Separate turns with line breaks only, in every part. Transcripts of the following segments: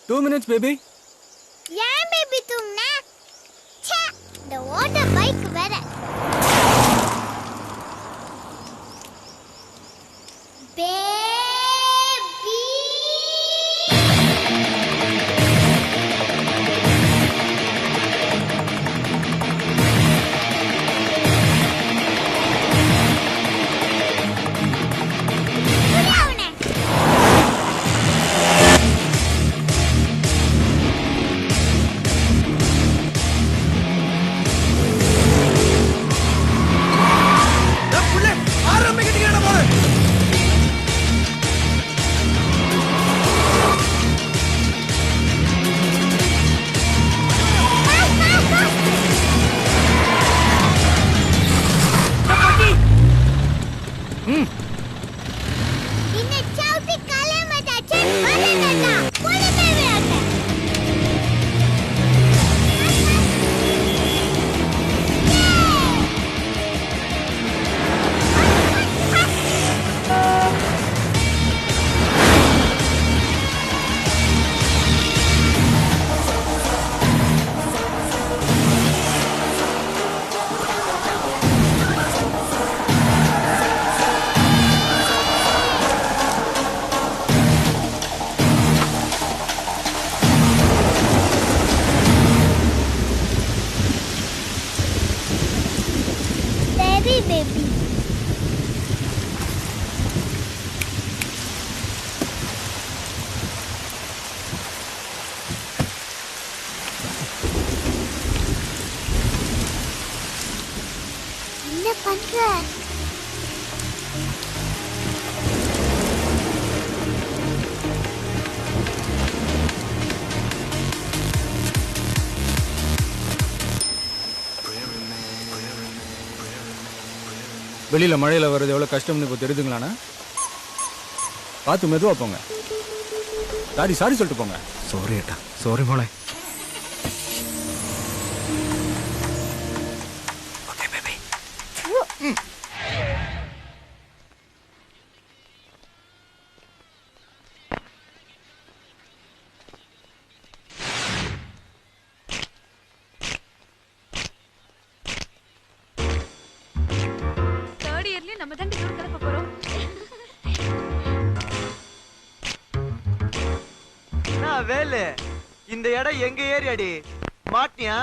2 minutes baby.
ஏன் baby தூங்குன? ச்சே, இந்த ஓட்ட பைக் வேற. Baby baby. என்ன பண்ற?
வெளியில மழையில வர்றது எவ்வளவு கஷ்டம்னு இப்போ தெரியுதுங்களாண்ணா? பார்த்து மெதுவா போங்க. சாரி சொல்லிட்டு போங்க.
சாரி ஏட்டா, சாரி மோளே. Okay baby.
நம்ம தான் டூர் கிளம்ப போறோம்.
நான் வேலு, இந்த இடம் எங்க ஏரியாடி? மாட்டியா?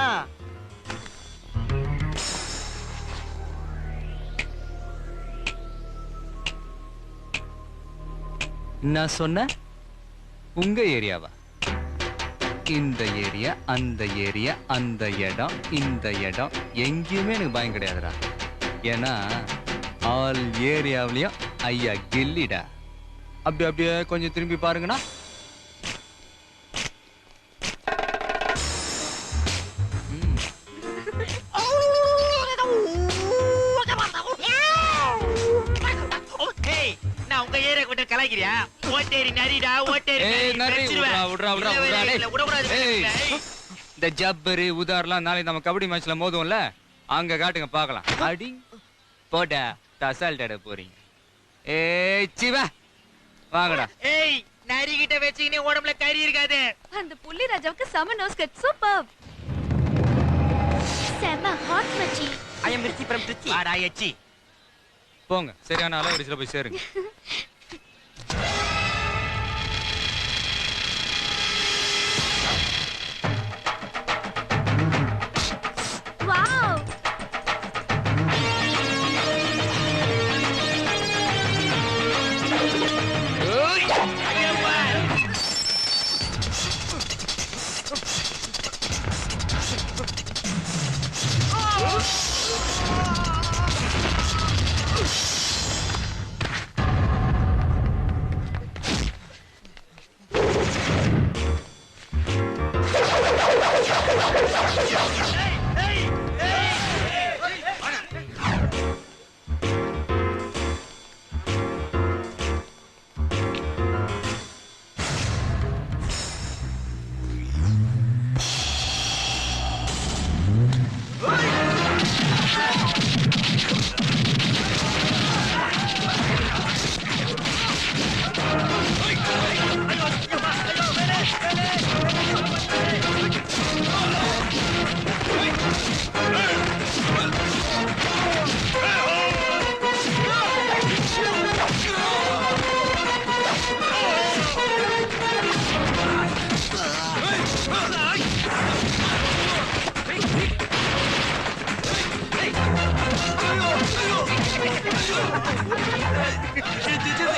நான் சொன்ன உங்க ஏரியாவா? இந்த ஏரியா, அந்த ஏரியா, அந்த இடம், இந்த இடம் எங்கேயுமே எனக்கு பயம் கிடையாதுடா. ஏன்னா ஆல் ஏரியாவிலையும் ஐயா கில்லிடா. அப்படியே கொஞ்சம் திரும்பி பாருங்கண்ணா.
நான் உங்க ஏரியா கிட்ட கலாய்க்கிறியா? ஓட்டேரி நரிடா, ஓட்டேரி நரி.
இந்த ஜப்பரு உதாரெல்லாம் நாளைக்கு நம்ம கபடி மேட்ச்ல மோதுவோம்ல, அங்க காட்டுங்க பாக்கலாம். அடி போடா, தசால்ட போறீங்க. ஏய் சிவா வாங்கடா.
ஏய் நரி கிட்ட வெச்சீங்கனே உடம்புல கறி இருக்காது.
அந்த புள்ளி ராஜாவுக்கு செம நோஸ் கட், சூப்பர்.
செம ஹாட் மச்சி.
ஐ அம் மிர்ச்சி ஃப்ரம் ட்ரிச்சி. ஆடா எச்சி.
போங்க, சரியான அளவரிசையில போய் சேருங்க.
வாவ்,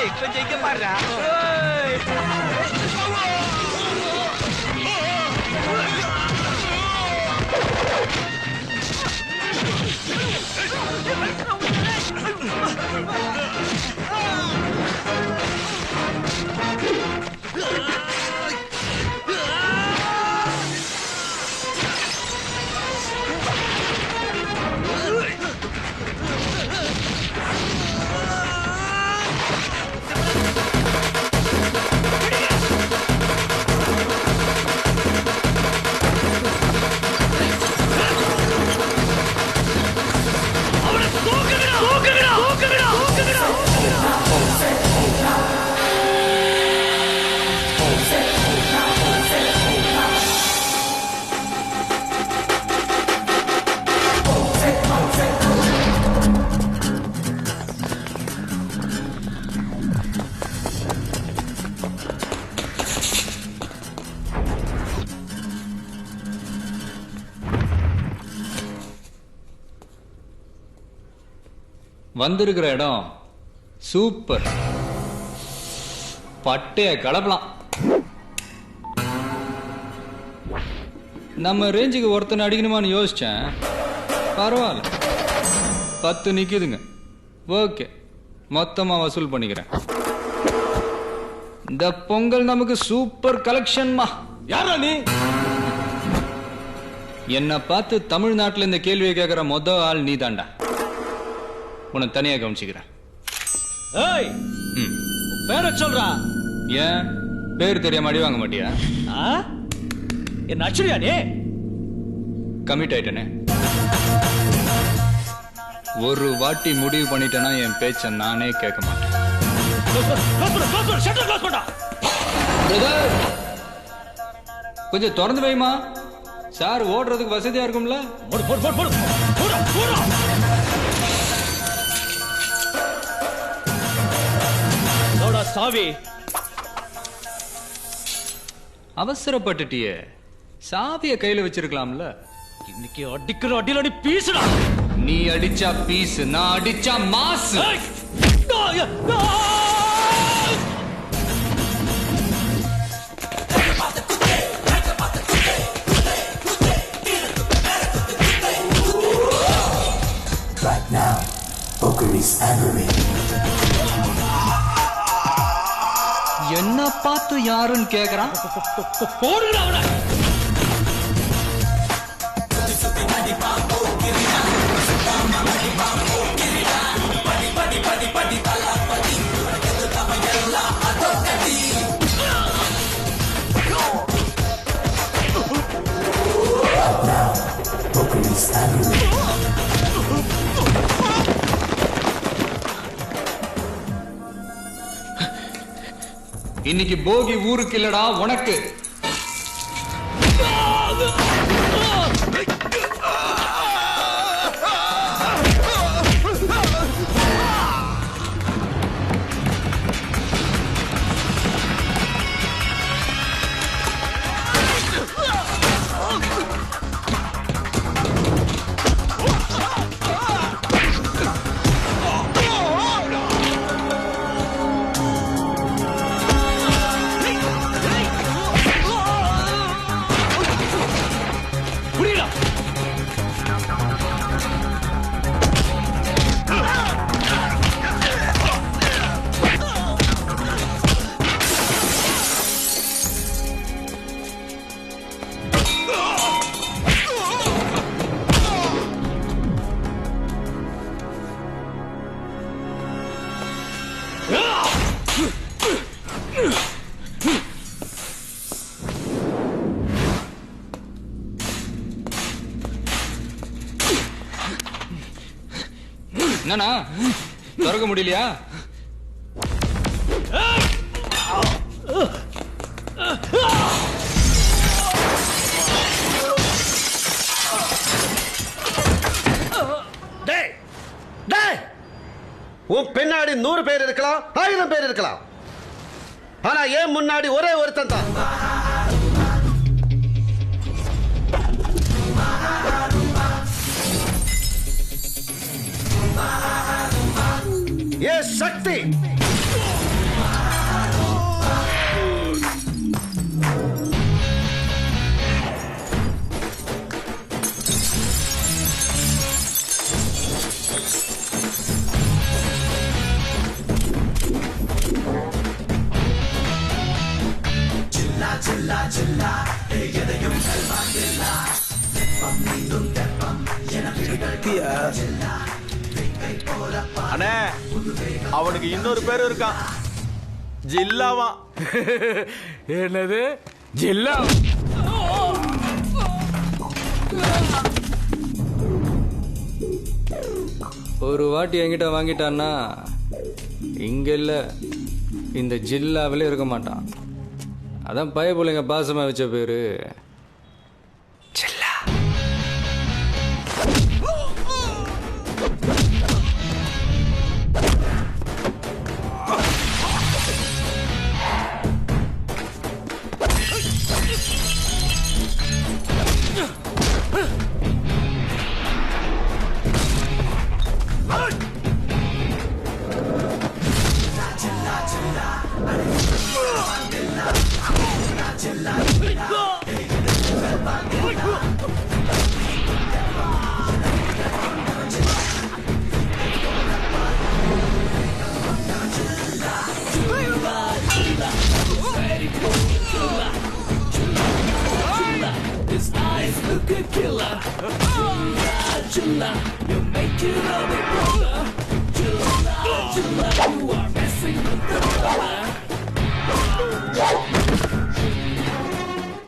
ஏய் கொஞ்சம் இங்க பாருடா ஏய்
வந்திருக்கிற இடம் சூப்பர். பட்டைய கலப்பலாம். நம்ம ரேஞ்சுக்கு ஒருத்தனை அடிக்கணுமான்னு யோசிச்சேன். பரவாயில்ல, 10 நிக்குதுங்க. ஓகே, மொத்தமா வசூல் பண்ணிக்கிறேன். இந்த பொங்கல் நமக்கு சூப்பர் கலெக்ஷன்மா.
யாரா நீ?
என்ன பார்த்து தமிழ்நாட்டுல இந்த கேள்வியை கேட்கிற மொத ஆள் நீ தாண்டா. உன்னை தனியா கவனிச்சுக்கிறேன்.
ஏய், பேர சொல்றா.
ஏன் பேர் தெரியாம அடி வாங்க மாட்டியா?
என்ன அச்சுரியா நீ?
கமிட் ஆயிட்டனே. ஒரு வாட்டி முடிவு பண்ணிட்டேன்னா என் பேச்ச நானே கேட்க மாட்டேன். கொஞ்சம் திறந்து வைமா. சார் ஓடுறதுக்கு வசதியா இருக்கும்ல.
சாவி
அவசரப்பட்டுட்டியே. சாவிய கையில வச்சிருக்கலாம்ல.
இன்னைக்கு அடிக்கிற அடியில நீ பீசுடா.
நீ அடிச்சா பீஸ், நான் அடிச்சா mass.
Right now, poker is aggravating.
என்ன பார்த்து யாருன்னு கேக்குறான்.
போடுடா அவனை.
Now, poker is aggravating.
இன்னைக்கு போகி ஊருக்கு இல்லடா, உனக்கு. என்னண்ணா திறக்க முடியலையா?
உன் பின்னாடி 100 பேர் இருக்கலாம், 1000 பேர் இருக்கலாம். ஆனா ஏன் முன்னாடி ஒரே ஒருத்தன் தான். ஏ சக்தி.
அண்ணே அவனுக்கு இன்னொரு பேரு இருக்கான், ஜில்லாவா.
என்னது ஜில்லா? ஒரு வாட்டி என்கிட்ட வாங்கிட்டான்னா இங்க இல்ல இந்த ஜில்லாவிலே இருக்க மாட்டான். அதான் பயப்புள்ளைங்க பாசமா வச்ச பேரு ஜில்லா.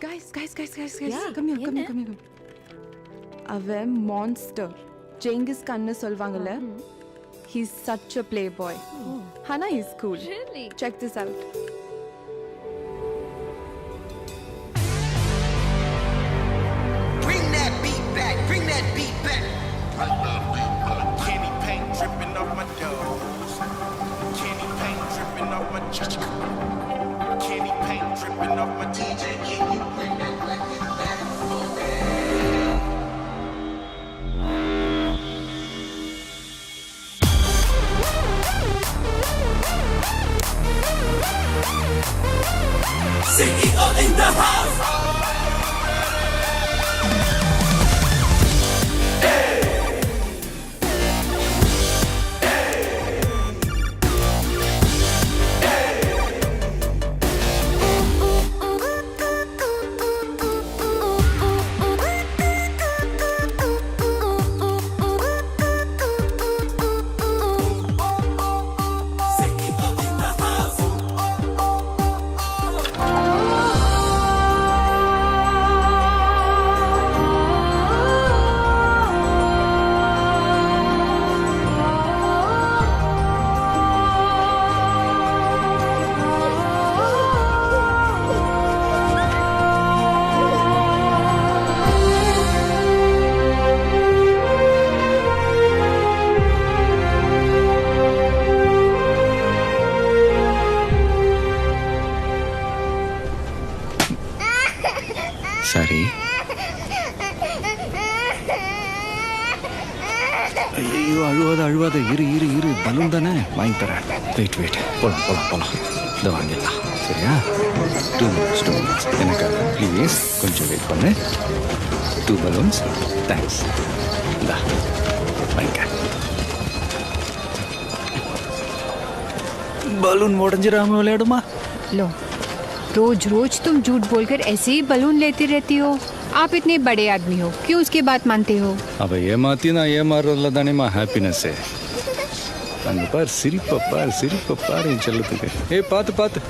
Guys, come here. அவன் மான்ஸ்டர், ஜெங்கிஸ் கன்னு சொல்வாங்கல்ல. He's such a playboy. Hana is cool.
Really?
Check this out.
Bring that beat back. Candy paint dripping off my toes. Candy paint dripping off my chest. Candy paint dripping off my DJ. Can you bring that back for me? CEO in the house.
சரி. ஐயோ அழுவாத இரு balloon தானே வாங்கி தரேன். Wait போலாம் இதை வாங்கிடலாம். சரியா? 2 minutes எனக்காக ப்ளீஸ் கொஞ்சம் வெயிட் பண்ணு. 2 balloons. தேங்க்ஸ். இந்தா வாங்கிக்க. பலூன் உடஞ்சிடாம விளையாடுமா?
लो, रोज तुम झूठ बोलकर ऐसे ही बलून लेती रहती हो. आप इतने बड़े आदमी हो, क्यों उसकी बात मानते हो?
अब ஏமாத்தி நான் ஏமாறுறதுல தானேமா ஹாப்பினஸ். அங்க பார் சிரிப்பை பார் என் செல்லத்துக்கு. ஏய் பாத்து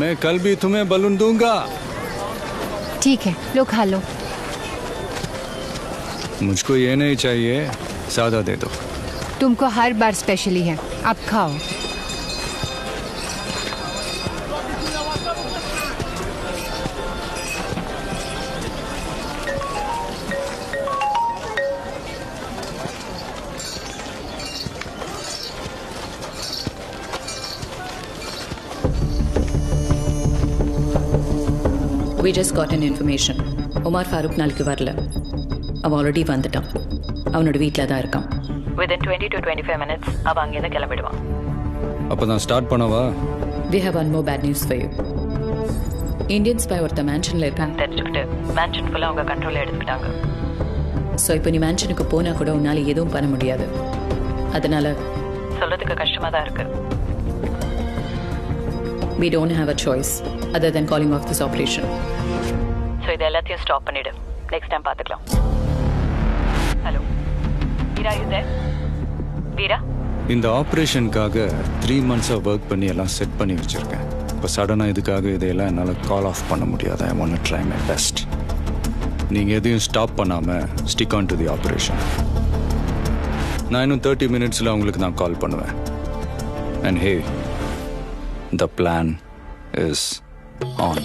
मैं कल भी तुम्हें बलून दूंगा.
ठीक है, लो खा लो.
मुझको ये नहीं चाहिए, सादा दे दो.
तुमको हर बार स्पेशली है, अब खाओ.
We just got an information. Umar Farooq நாளைக்கு வரல. அவன் ஆல்ரெடி வந்துட்டான். அவனோட வீட்டில் தான் இருக்கான். Within 20 to 25 minutes அவன் அங்கேருந்து கிளம்பிடுவான்.
அப்போ நான் ஸ்டார்ட் பண்ணவா?
We have one more bad news for you. Indian spy ஒருத்த மேன்ஷனில் இருக்கான்னு தெரிஞ்சுக்கிட்டு மேன்ஷன் ஃபுல்லாக அவங்க கண்ட்ரோலில் எடுத்துக்கிட்டாங்க. ஸோ இப்போ நீ மேன்ஷனுக்கு போனால் கூட உன்னால் எதுவும் பண்ண முடியாது. அதனால சொல்கிறதுக்கு கஷ்டமாக தான் இருக்கு. We don't have a choice. other than calling off this operation. So இது எல்லாத்தையும் ஸ்டாப் பண்ணிடு. Next time பார்த்துக்கலாம். Hello. Veera, you there? Veera?
இந்த ஆப்ரேஷனுக்காக 3 months ஒர்க் பண்ணி எல்லாம் செட் பண்ணி வச்சுருக்கேன். இப்போ சடனாக இதுக்காக இதையெல்லாம் என்னால் கால் ஆஃப் பண்ண முடியாது. I want to try my best. நீங்கள் எதையும் ஸ்டாப் பண்ணாமல் stick on to the operation. நான் இன்னும் 30 minutesல உங்களுக்கு நான் கால் பண்ணுவேன். And hey, the plan is on.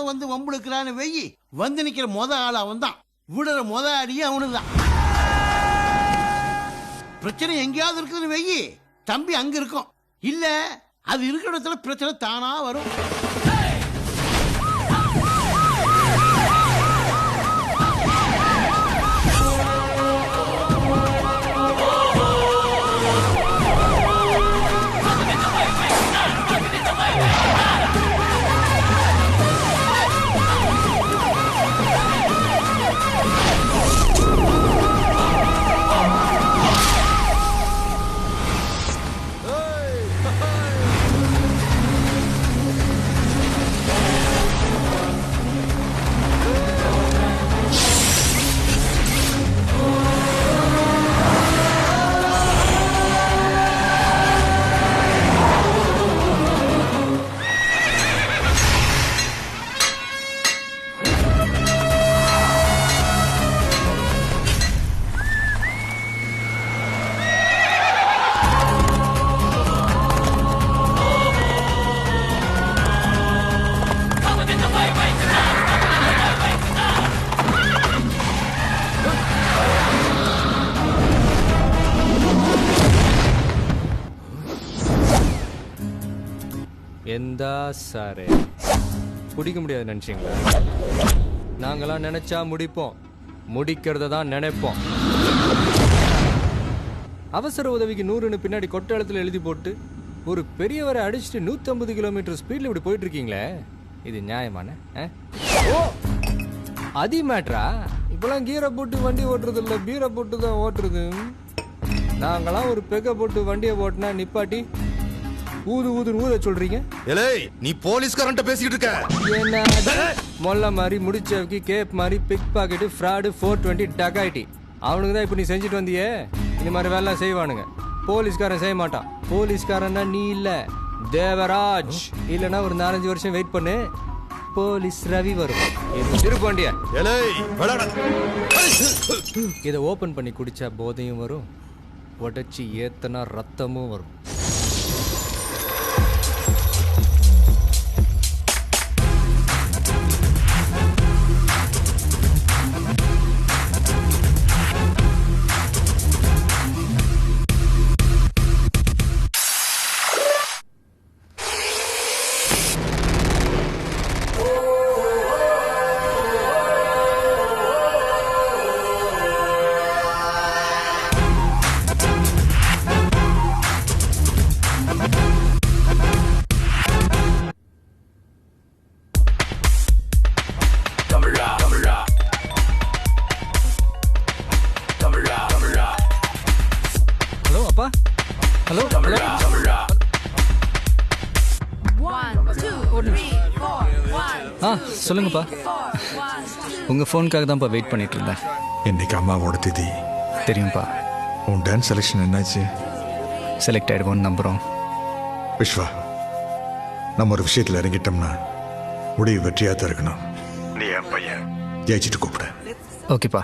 வந்து வம்புழுக்கிறான்னு வெயி வந்து நிக்கிற ஆள் அவன் தான், விடுற அடியே அவனுதான். பிரச்சனை எங்கேயாவது இருக்குதுன்னு வெயி தம்பி அங்க இருக்கும், இல்ல அது இருக்கிற இடத்துல பிரச்சனை தானா வரும்.
எந்தா சாரே பிடிக்க முடியாது நினைச்சிங்களா? நாங்களாம் நினைச்சா முடிப்போம், முடிக்கிறத தான் நினைப்போம். அவசர உதவிக்கு 100ன்னு பின்னாடி கொட்டளத்தில் எழுதி போட்டு ஒரு பெரியவரை அடிச்சுட்டு 150 கிலோமீட்டர் ஸ்பீட்ல இப்படி போயிட்டு இருக்கீங்களே, இது நியாயமான? ஓ அதி மேட்ரா? இப்பெல்லாம் கீரை போட்டு வண்டி ஓட்டுறது இல்லை, பீரை போட்டு தான் ஓட்டுறது. நாங்களாம் ஒரு பெக்கை போட்டு வண்டியை ஓட்டினா நிப்பாட்டி ஊது ஊதுன்னு ஊத சொல்றீங்க.
நீ போலீஸ்காரன்ட்ட பேசிட்டு இருக்க.
என்ன மொல்ல மாதிரி முடிச்சவக்கி கேப் மாதிரி பிக் பாக்கெட் ஃப்ராடு 420 டகாய்டி அவனுக்கு தான் இப்போ நீ செஞ்சுட்டு வந்தியே. இந்த மாதிரி வேலை செய்வானுங்க, போலீஸ்காரன் செய்ய மாட்டான். போலீஸ்காரன்னா நீ இல்ல, தேவராஜ். இல்லைன்னா ஒரு 4-5 வருஷம் வெயிட் பண்ணு, போலீஸ் ரவி வரும். திருப்பாண்டிய இதை ஓபன் பண்ணி குடிச்சா போதையும் வரும், உடச்சி ஏத்தனா ரத்தமும் வரும். ஹலோ ஹலோ, சொல்லுங்கப்பா. உங்கள் ஃபோனுக்காக தான்ப்பா வெயிட் பண்ணிட்டு இருந்தேன்.
இன்னைக்கு அம்மாவோட திதி
தெரியும்ப்பா.
உன் டான்ஸ் செலெக்ஷன் என்னாச்சு?
செலக்ட் ஆகிடுவோன்னு நம்புகிறோம்.
விஸ்வா, நம்ம ஒரு விஷயத்தில் இறங்கிட்டோம்னா முடிவு வெற்றியாக தான் இருக்கணும். நீ என் பையன், ஜெயிச்சுட்டு கூப்பிட.
ஓகேப்பா.